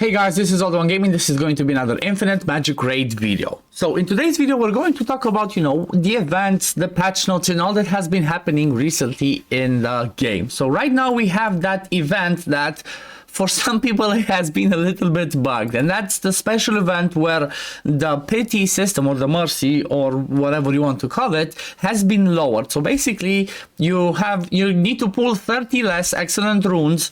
Hey guys, this is Aldo Gaming. This is going to be another Infinite Magicraid video. So in today's video, we're going to talk about, the events, the patch notes, and all that has been happening recently in the game. So right now we have that event that for some people it has been a little bit bugged, and that's the special event where the pity system or the mercy or whatever you want to call it has been lowered. So basically you need to pull 30 less excellent runes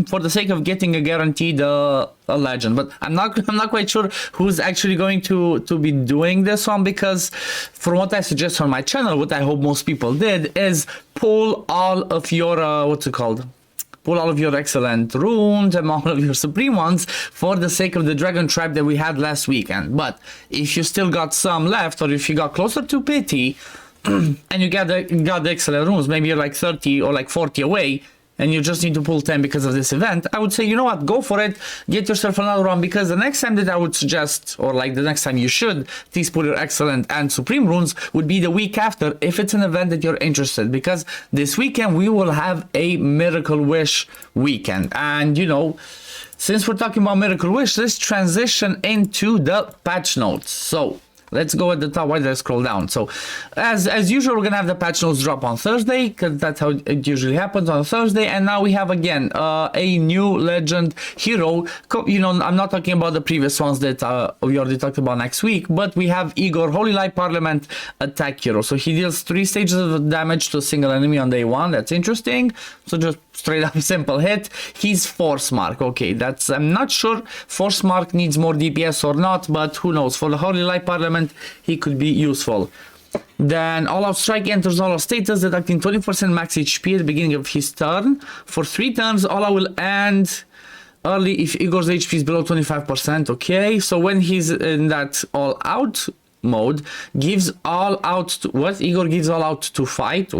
for the sake of getting a guaranteed a legend. But I'm not quite sure who's actually going to be doing this one, because from what I suggest on my channel, what I hope most people did is pull all of your pull all of your excellent runes and all of your supreme ones for the sake of the dragon tribe that we had last weekend. But if you still got some left, or if you got closer to pity and you got the excellent runes, maybe you're like 30 or like 40 away, and you just need to pull 10 because of this event, I would say, you know what, go for it, get yourself another one, because the next time that I would suggest, or like the next time you should please pull your excellent and supreme runes, would be the week after, if it's an event that you're interested, because this weekend we will have a Miracle Wish weekend. And since we're talking about Miracle Wish, let's transition into the patch notes. So let's go at the top. Why did I scroll down? So as usual, we're gonna have the patch notes drop on Thursday, because that's how it usually happens on Thursday. And now we have again a new legend hero. I'm not talking about the previous ones that we already talked about next week, but we have Igor, Holy Light Parliament attack hero. So he deals 3 stages of damage to a single enemy on day 1. That's interesting. So just straight up simple hit. He's Force Mark. Okay, I'm not sure Force Mark needs more DPS or not, but who knows. For the Holy Light Parliament, he could be useful. Then All Out Strike enters All Out status, deducting 20% max HP at the beginning of his turn. For 3 turns, All Out will end early if Igor's HP is below 25%. Okay, so when he's in that All Out mode, gives all out to what? Igor gives all out to fight.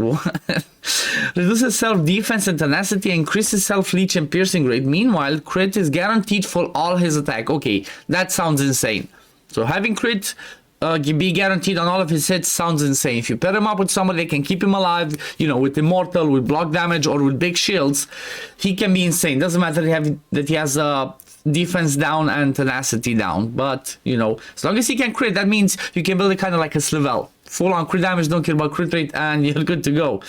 Reduces self-defense and tenacity, increases self-leech and piercing rate. Meanwhile, crit is guaranteed for all his attack. Okay, that sounds insane. So having crit be guaranteed on all of his hits sounds insane. If you pair him up with somebody that can keep him alive, with immortal, with block damage, or with big shields, he can be insane. Doesn't matter that he has defense down and tenacity down, but as long as he can crit, that means you can build it kind of like a Slavel. Full on crit damage, don't care about crit rate, and you're good to go.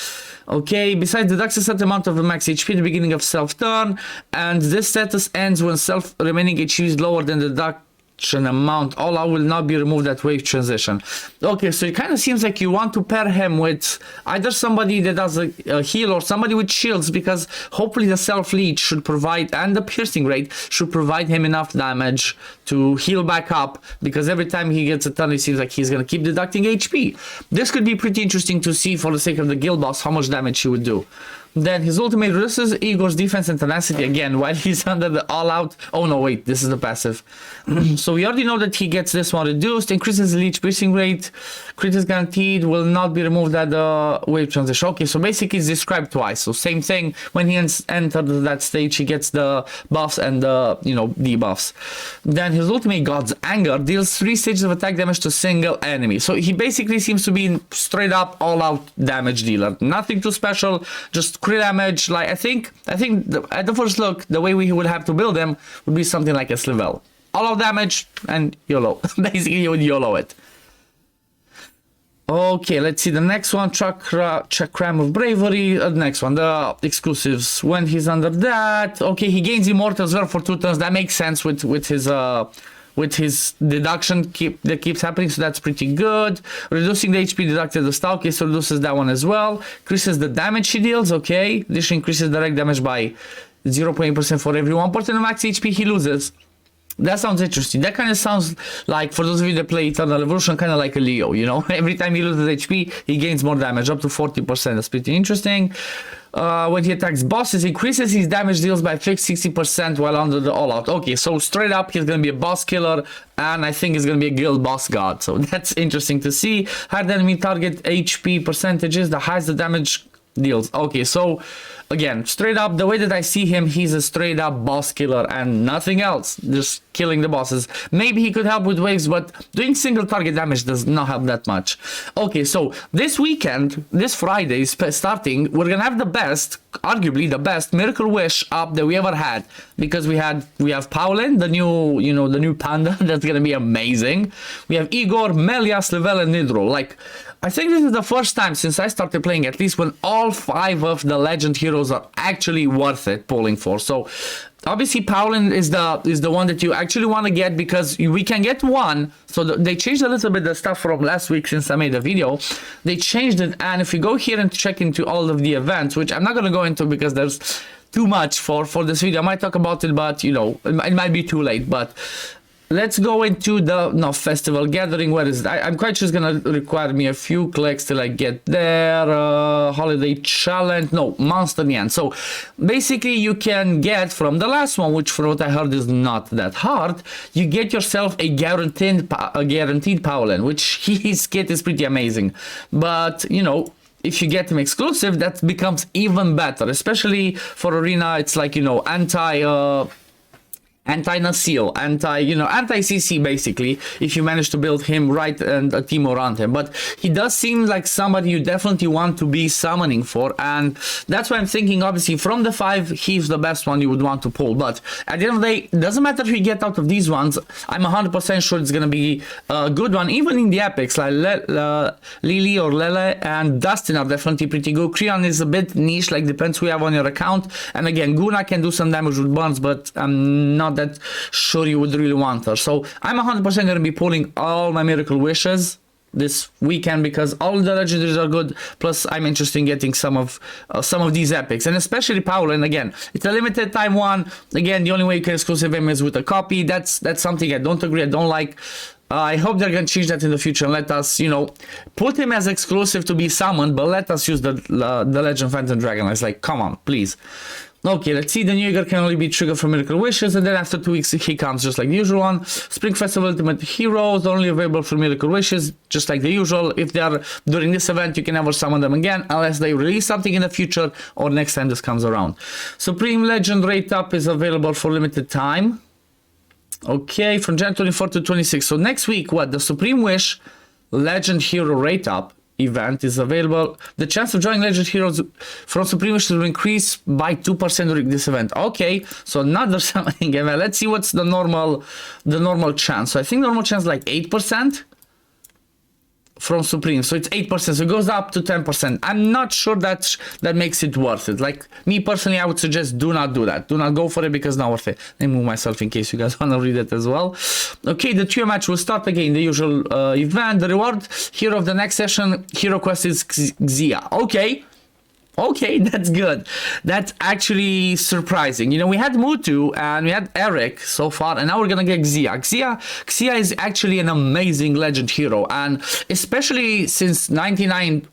Okay, besides, deducts a certain amount of the max HP at the beginning of self turn, and this status ends when self remaining HP is lower than the deduction amount. All out will not be removed at wave transition. Okay, so it kind of seems like you want to pair him with either somebody that does a heal or somebody with shields, because hopefully the self leech should provide, and the piercing rate should provide him enough damage to heal back up, because every time he gets a turn, it seems like he's going to keep deducting HP. This could be pretty interesting to see for the sake of the guild boss how much damage he would do. Then his ultimate reduces Igor's defense and tenacity again while he's under the all out. Oh no, wait, this is the passive. So we already know that he gets this one reduced, increases the leech piercing rate, crit is guaranteed, will not be removed at the wave transition. Okay, so basically it's described twice. So same thing, when he entered that stage, he gets the buffs and the debuffs. Then his ultimate God's Anger deals 3 stages of attack damage to single enemy. So he basically seems to be straight up all out damage dealer. Nothing too special, just crit damage. Like I think at the first look, the way we would have to build them would be something like a Slavel. All out damage and YOLO. Basically you would YOLO it. Okay, let's see the next one. Chakram of Bravery. The next one, the exclusives. When he's under that, okay, he gains immortal as well for 2 turns. That makes sense with his deduction that keeps happening, so that's pretty good. Reducing the HP deducted the style case, so reduces that one as well. Increases the damage he deals. Okay, this increases direct damage by 0.8% for every 1% of max HP he loses. That sounds interesting. That kind of sounds like, for those of you that play Eternal Evolution, kind of like a Leo, Every time he loses HP, he gains more damage, up to 40%. That's pretty interesting. When he attacks bosses, increases his damage deals by fixed 60% while under the all out. Okay, so straight up, he's going to be a boss killer, and I think he's going to be a guild boss god. So that's interesting to see. Hard enemy target HP percentages, the highest the damage deals. Okay, so again, straight up, the way that I see him, he's a straight up boss killer and nothing else. Just killing the bosses. Maybe he could help with waves, but doing single target damage does not help that much. Okay, so this weekend, this Friday starting, we're gonna have the best, arguably the best Miracle Wish up that we ever had, because we have Paulin, the new, you know, the new panda. That's gonna be amazing. We have Igor, Melias, Level, and Nidro. Like, I think this is the first time since I started playing, at least, when all 5 of the legend heroes are actually worth it pulling for. So obviously Paulin is the one that you actually want to get, because we can get one. So they changed a little bit the stuff from last week since I made the video. They changed it, and if you go here and check into all of the events, which I'm not going to go into because there's too much for this video. I might talk about it, but you know, it might be too late. But let's go into the festival gathering. Where is it? I'm quite sure it's gonna require me a few clicks till I get there. Holiday challenge, no, monster yen. So basically you can get from the last one, which from what I heard is not that hard, you get yourself a guaranteed Paulin, which his kit is pretty amazing. But you know, if you get him exclusive, that becomes even better, especially for arena. It's like, you know, anti-Nasil, anti-CC basically, if you manage to build him right and a team around him. But he does seem like somebody you definitely want to be summoning for, and that's why I'm thinking, obviously, from the 5, he's the best one you would want to pull. But at the end of the day, it doesn't matter who you get out of these ones, I'm 100% sure it's going to be a good one. Even in the epics, like Lily or Lele and Dustin are definitely pretty good. Creon is a bit niche, like depends who you have on your account. And again, Guna can do some damage with burns, but I'm not that sure you would really want her. So I'm 100% going to be pulling all my Miracle Wishes this weekend, because all the legendaries are good, plus I'm interested in getting some of these epics, and especially Paulin. Again, it's a limited time one. Again, the only way you can exclusive him is with a copy. That's something I don't agree, I don't like. I hope they're going to change that in the future and let us, you know, put him as exclusive to be summoned, but let us use the Legend Phantom Dragon. It's like, come on, please. Okay, let's see. The new year can only be triggered for Miracle Wishes, and then after 2 weeks he comes just like the usual one. Spring Festival Ultimate Heroes only available for Miracle Wishes, just like the usual. If they are during this event, you can never summon them again unless they release something in the future or next time this comes around. Supreme Legend Rate Up is available for limited time. Okay, from Jan 24 to 26. So next week, what? The Supreme Wish Legend Hero Rate Up event is available. The chance of joining Legend Heroes from Supreme Wish will increase by 2% during this event. Okay, so another summoning event. Let's see what's the normal chance. So I think normal chance is like 8% from Supreme. So it's 8%. So it goes up to 10%. I'm not sure that makes it worth it. Like me personally, I would suggest do not do that. Do not go for it, because it's not worth it. Let me move myself in case you guys want to read it as well. Okay, the trio match will start again, the usual event. The reward hero of the next session, hero quest is Xia. Okay, that's good. That's actually surprising. You know, we had Mutu and we had Eric so far, and now we're gonna get Xia. Xia is actually an amazing legend hero, and especially since 99,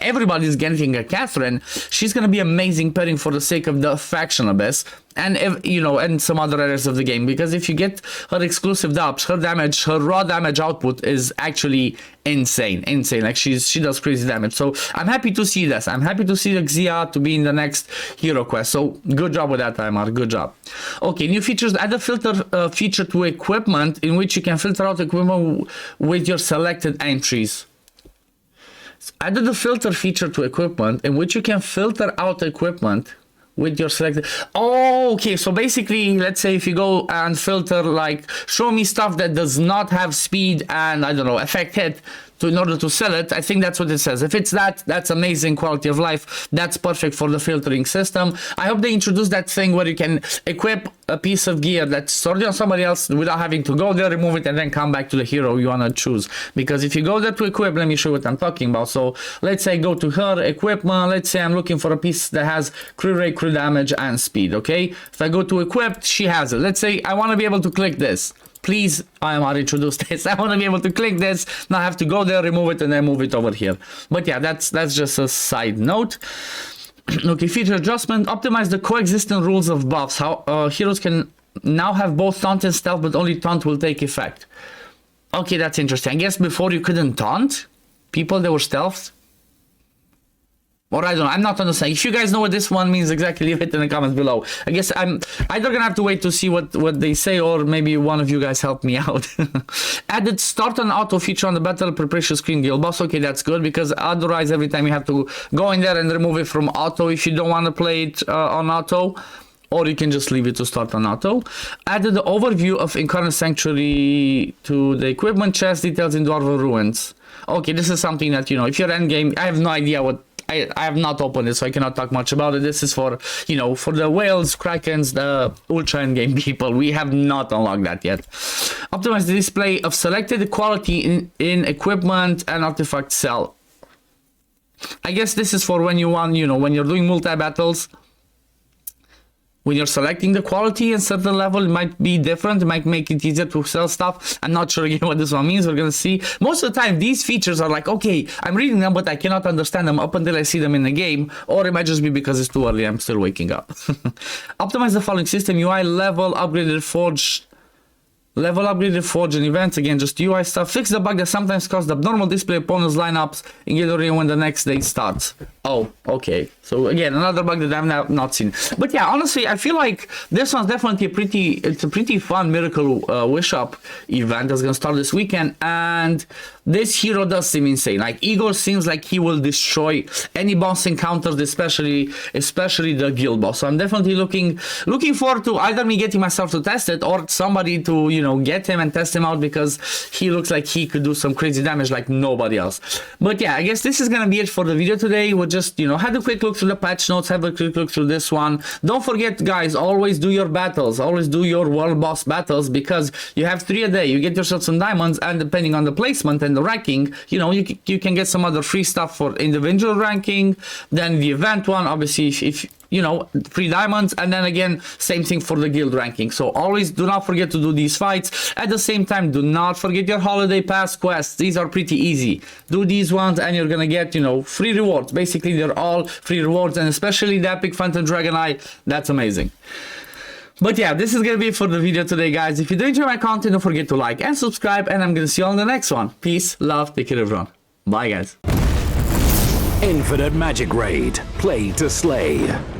everybody's getting a Catherine, she's gonna be amazing pairing for the sake of the Faction Abyss. And if, you know, and some other areas of the game, because if you get her exclusive dubs, her damage, her raw damage output is actually insane. Like she does crazy damage. So I'm happy to see this. I'm happy to see Xia to be in the next hero quest. So good job with that, Aymar. Good job. Okay, new features. Add a filter feature to equipment, in which you can filter out equipment with your selected entries. Added the filter feature to equipment, in which you can filter out equipment with your selected. Oh, okay, so basically, let's say if you go and filter, like, show me stuff that does not have speed and, I don't know, effect hit in order to sell it. I think that's what it says. If it's that's amazing quality of life. That's perfect for the filtering system. I hope they introduce that thing where you can equip a piece of gear that's already on somebody else without having to go there, remove it, and then come back to the hero you want to choose. Because if you go there to equip, let me show you what I'm talking about. So let's say I go to her equipment. Let's say I'm looking for a piece that has crit rate, crit damage, and speed. Okay, if I go to equipped, she has it. Let's say I want to be able to click this. Please, I am introduced this. I want to be able to click this, not have to go there, remove it, and then move it over here. But yeah, that's just a side note. Okay, feature adjustment. Optimize the coexistent rules of buffs. How heroes can now have both taunt and stealth, but only taunt will take effect. Okay, that's interesting. I guess before you couldn't taunt people that were stealth. Or I don't know, I'm not understanding. If you guys know what this one means exactly, leave it in the comments below. I guess I'm either gonna have to wait to see what they say, or maybe one of you guys help me out. Added start an auto feature on the battle preparation screen guild boss. Okay, that's good, because otherwise every time you have to go in there and remove it from auto if you don't want to play it on auto. Or you can just leave it to start on auto. Added the overview of Incarnate Sanctuary to the equipment chest, details in Dwarven Ruins. Okay, this is something that, you know, if you're endgame, I have no idea what, I have not opened it, so I cannot talk much about it. This is for, you know, for the whales, krakens, the ultra endgame people. We have not unlocked that yet. Optimize the display of selected quality in equipment and artifact cell. I guess this is for when you want, you know, when you're doing multi-battles. When you're selecting the quality in certain level, it might be different. It might make it easier to sell stuff. I'm not sure again what this one means. We're going to see. Most of the time, these features are like, okay, I'm reading them, but I cannot understand them up until I see them in the game. Or it might just be because it's too early. I'm still waking up. Optimize the following system. UI, level, upgraded forge. Level upgraded forge and events, again just UI stuff. Fix the bug that sometimes causes abnormal display opponents lineups in guild arena when the next day starts. Oh, okay. So again, another bug that I've not seen. But yeah, honestly, I feel like this one's definitely a pretty fun Miracle Wish Up event that's gonna start this weekend. And this hero does seem insane. Like Igor seems like he will destroy any boss encounters, especially the guild boss. So I'm definitely looking forward to either me getting myself to test it, or somebody to, you know, get him and test him out, because he looks like he could do some crazy damage like nobody else. But yeah, I guess this is gonna be it for the video today. We'll just, you know, have a quick look through the patch notes, have a quick look through this one. Don't forget, guys, always do your battles, always do your world boss battles, because you have 3 a day. You get yourself some diamonds, and depending on the placement and the ranking, you know, you can get some other free stuff for individual ranking. Then the event one, obviously, if you know, 3 diamonds, and then again, same thing for the guild ranking. So always do not forget to do these fights. At the same time, do not forget your holiday pass quests. These are pretty easy. Do these ones and you're gonna get, you know, free rewards. Basically, they're all free rewards, and especially the epic Phantom Dragon Eye. That's amazing. But yeah, this is gonna be it for the video today, guys. If you do enjoy my content, don't forget to like and subscribe, and I'm gonna see you on the next one. Peace, love, take care, everyone. Bye, guys. Infinite Magicraid. Play to slay.